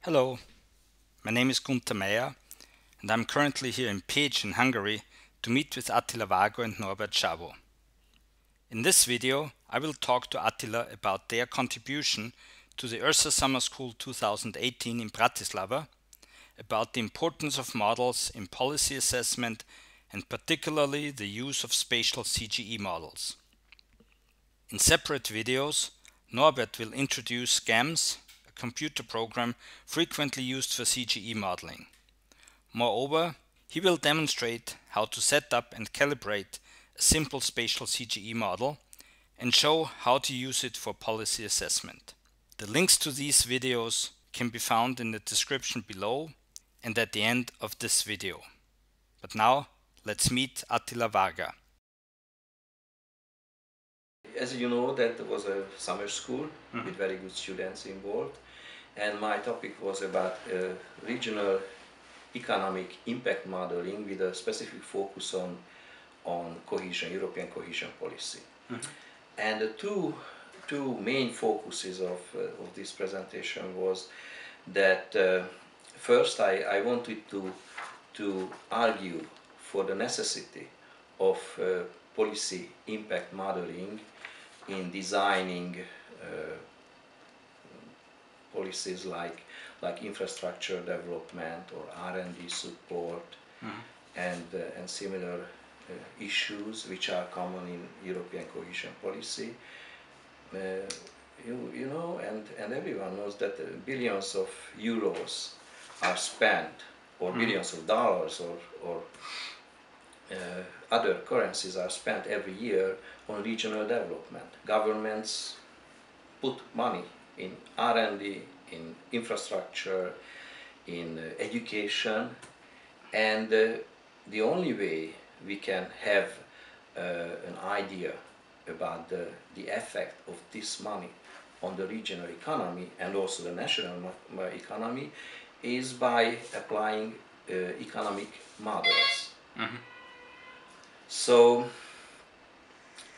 Hello, my name is Gunther Meyer and I'm currently here in Pécs in Hungary to meet with Attila Varga and Norbert Szabo. In this video I will talk to Attila about their contribution to the Ursa Summer School 2018 in Bratislava, about the importance of models in policy assessment and particularly the use of spatial CGE models. In separate videos, Norbert will introduce GAMS, a computer program frequently used for CGE modeling. Moreover, he will demonstrate how to set up and calibrate a simple spatial CGE model and show how to use it for policy assessment. The links to these videos can be found in the description below and at the end of this video. But now, let's meet Attila Varga. As you know, that was a summer school with very good students involved, and my topic was about regional economic impact modeling with a specific focus on cohesion, European cohesion policy. And the two main focuses of this presentation was that first I wanted to argue for the necessity of policy impact modeling in designing policies like infrastructure development or R&D support and similar issues which are common in European cohesion policy. You know, and everyone knows that billions of euros are spent, or billions of dollars, or other currencies are spent every year on regional development. Governments put money in R&D, in infrastructure, in education, and the only way we can have an idea about the effect of this money on the regional economy and also the national economy is by applying economic models. So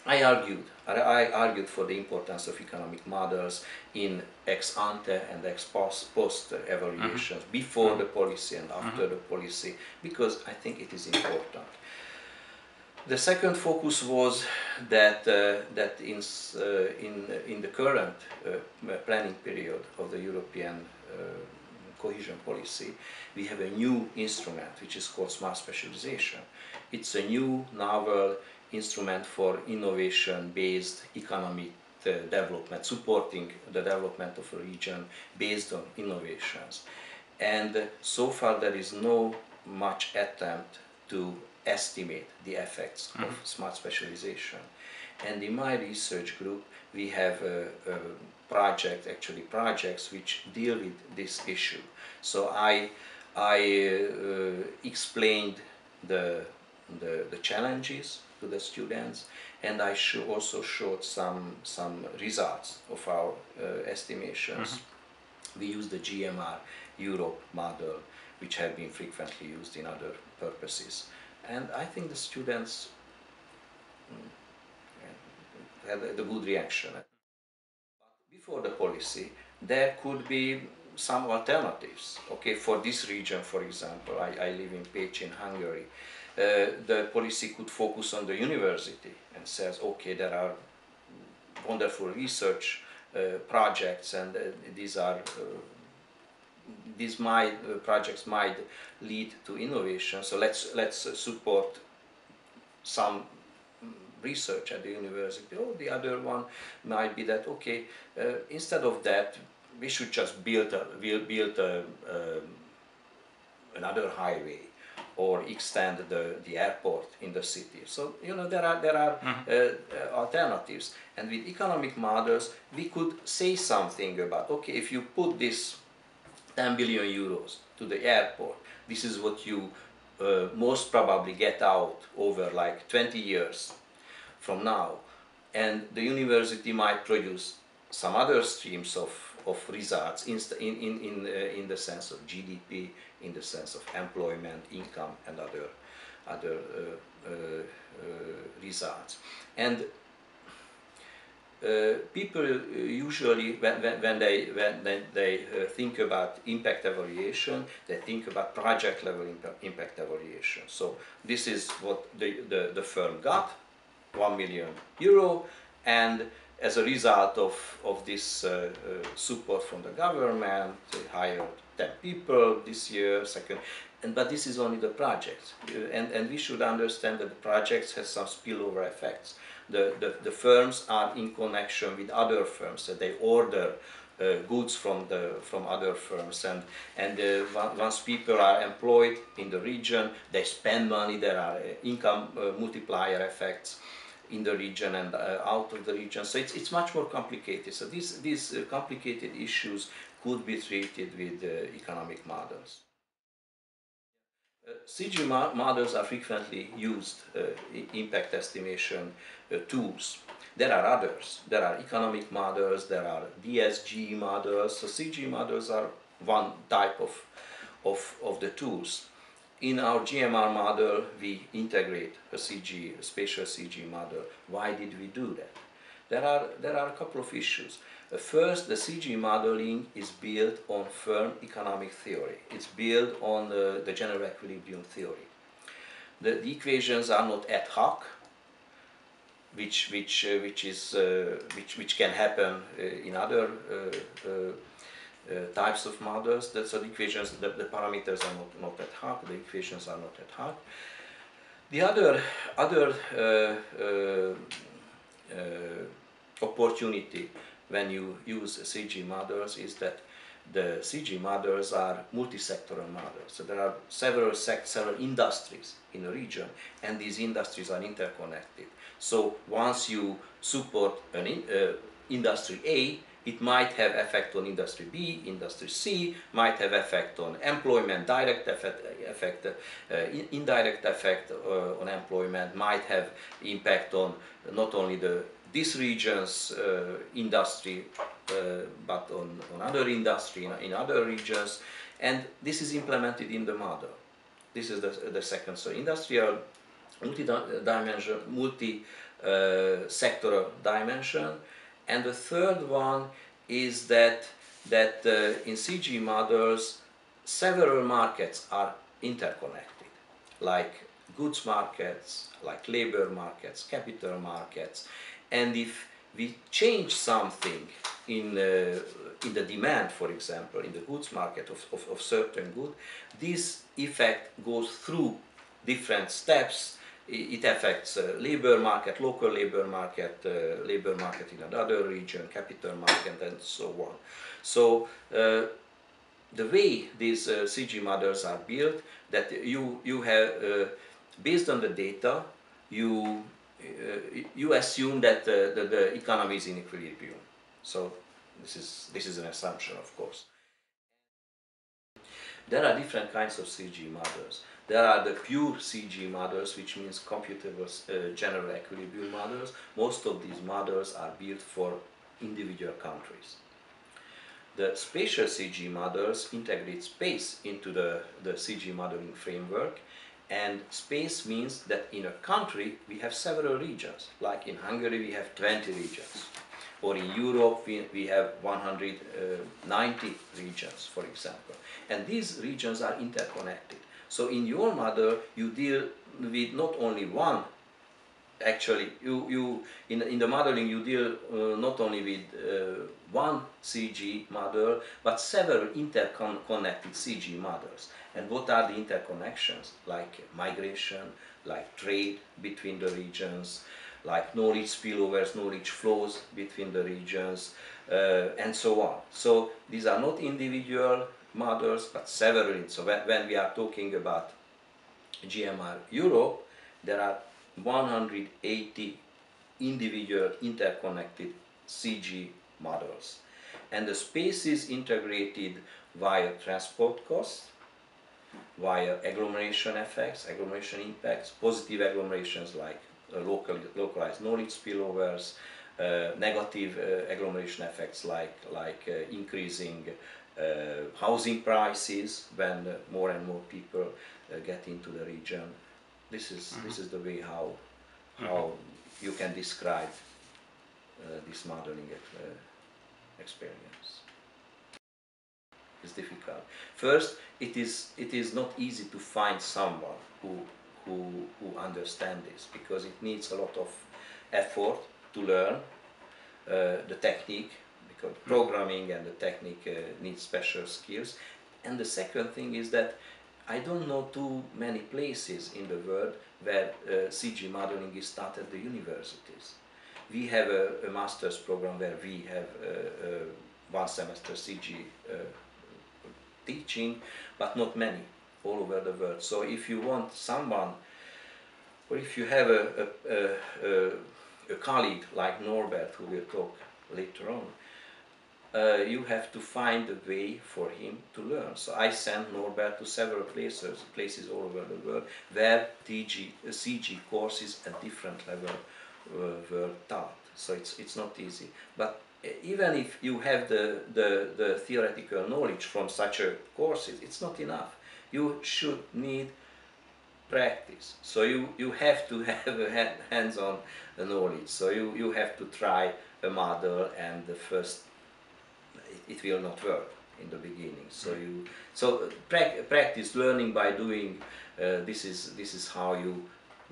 I argued for the importance of economic models in ex ante and ex post evaluations, before the policy and after the policy, because I think it is important. The second focus was that in the current planning period of the European cohesion policy, we have a new instrument which is called smart specialization. It's a new, novel instrument for innovation-based economic development, supporting the development of a region based on innovations. And so far there is no much attempt to estimate the effects of smart specialization. And in my research group we have projects which deal with this issue. So I explained the challenges to the students, and I also showed some results of our estimations. We used the GMR Europe model, which have been frequently used in other purposes. And I think the students had a good reaction. Before the policy, there could be some alternatives. Okay, for this region, for example, I live in Pécs in Hungary. The policy could focus on the university and says, okay, there are wonderful research projects, and these projects might lead to innovation. So let's support some research at the university. Or the other one might be that, okay, instead of that, we should just build another highway or extend the airport in the city. So you know, there are alternatives, and with economic models we could say something about, okay, if you put this 10 billion euros to the airport, this is what you most probably get out over like 20 years from now, and the university might produce some other streams of results in the sense of GDP, in the sense of employment, income, and other, results. And people usually, when they think about impact evaluation, they think about project level impact evaluation. So this is what the firm got, 1 million euro, and as a result of this support from the government, they hired 10 people this year, but this is only the project, and we should understand that the projects have some spillover effects. The firms are in connection with other firms, that they order goods from other firms, and once people are employed in the region, they spend money. There are income multiplier effects in the region and out of the region. So it's much more complicated. So these complicated issues could be treated with economic models. CG models are frequently used impact estimation tools. There are others. There are economic models, there are DSG models. So CG models are one type of the tools. In our GMR model, we integrate a spatial CG model. Why did we do that? There are a couple of issues. First, the CG modeling is built on firm economic theory. It's built on the general equilibrium theory. The equations are not ad hoc, which can happen in other types of models. So the equations, the parameters are not ad hoc. The equations are not ad hoc. The other opportunity when you use CG models is that the CG models are multi-sectoral models. So there are several industries in a region, and these industries are interconnected. So once you support an industry A, it might have effect on industry B, industry C, might have effect on employment, direct effect, indirect effect on employment, might have impact on not only this region's industry, but on other industry in other regions, and this is implemented in the model. This is the second. So industrial multi-sectoral dimension, and the third one is that in CG models several markets are interconnected, like goods markets, like labor markets, capital markets. And if we change something in the demand, for example, in the goods market of certain good, this effect goes through different steps. It affects labor market, local labor market in another region, capital market, and so on. So the way these CG models are built, that you have, based on the data, you assume that the economy is in equilibrium. So this is an assumption, of course. There are different kinds of CG models. There are the pure CG models, which means computable general equilibrium models. Most of these models are built for individual countries. The spatial CG models integrate space into the CG modeling framework, and space means that in a country we have several regions. Like in Hungary we have 20 regions, or in Europe we have 190 regions, for example. And these regions are interconnected. So in your model you deal with not only one. Actually, in the modeling you deal not only with one CG model, but several interconnected CG models. And what are the interconnections? Like migration, like trade between the regions, like knowledge spillovers, knowledge flows between the regions, and so on. So these are not individual models, but several. So when we are talking about GMR Europe, there are 180 individual interconnected CG models, and the space is integrated via transport costs, via agglomeration effects, agglomeration impacts, positive agglomerations like localized knowledge spillovers, negative agglomeration effects like increasing housing prices when more and more people get into the region. This is the way how you can describe this modeling experience. It's difficult. First, it is not easy to find someone who understands this, because it needs a lot of effort to learn the technique, because programming and the technique needs special skills. And the second thing is that I don't know too many places in the world where CG modeling is taught at the universities. We have a master's program where we have one semester CG teaching, but not many all over the world. So if you want someone, or if you have a colleague like Norbert, who will talk later on, you have to find a way for him to learn. So I sent Norbert to several places all over the world where CG courses at different level were taught. So it's not easy. But even if you have the theoretical knowledge from such a courses, it's not enough. You should need practice. So you have to have a hands-on knowledge. So you have to try a model, and the first it will not work in the beginning. So practice, learning by doing. This is how you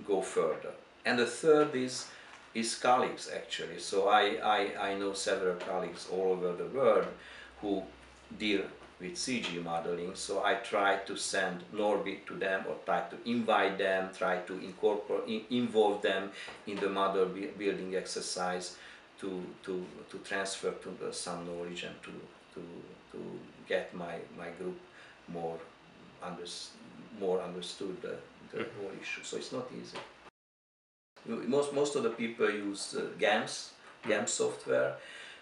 go further. And the third is colleagues, actually. So I know several colleagues all over the world who deal with CG modeling, so I try to send Norbit to them, or try to invite them, try to involve them in the model building exercise, to transfer to some knowledge, and to get my group more understood the whole issue. So it's not easy. Most of the people use GAMS software.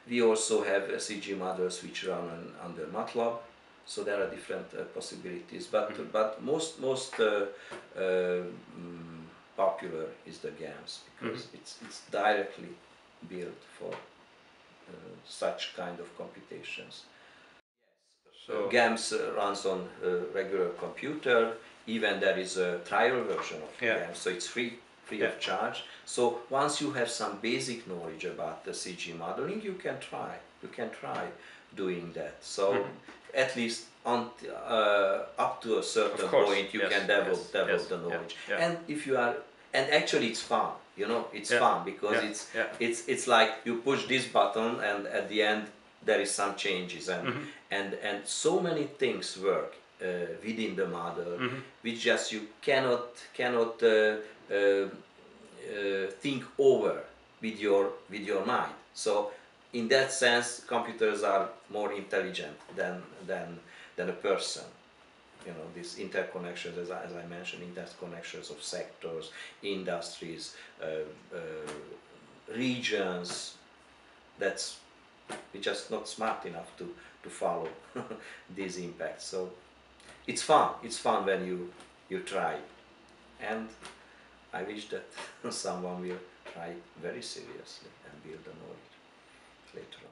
We also have CG models which run under MATLAB, so there are different possibilities. But most popular is the GAMS, because it's directly built for such kind of computations. So GAMS runs on a regular computer. Even there is a trial version of GAMS, so it's free of charge. So once you have some basic knowledge about the CG modeling, you can try doing that. So at least up to a certain point, you can develop the knowledge. And if you are, and actually it's fun. You know, it's fun, because it's like you push this button, and at the end there is some changes, and so many things work within the model, which just you cannot think over with your mind. So in that sense, computers are more intelligent than a person. You know, these interconnections, as I mentioned, interconnections of sectors, industries, regions. We're just not smart enough to follow these impacts. So it's fun when you try, and I wish that someone will try very seriously and build the knowledge later on.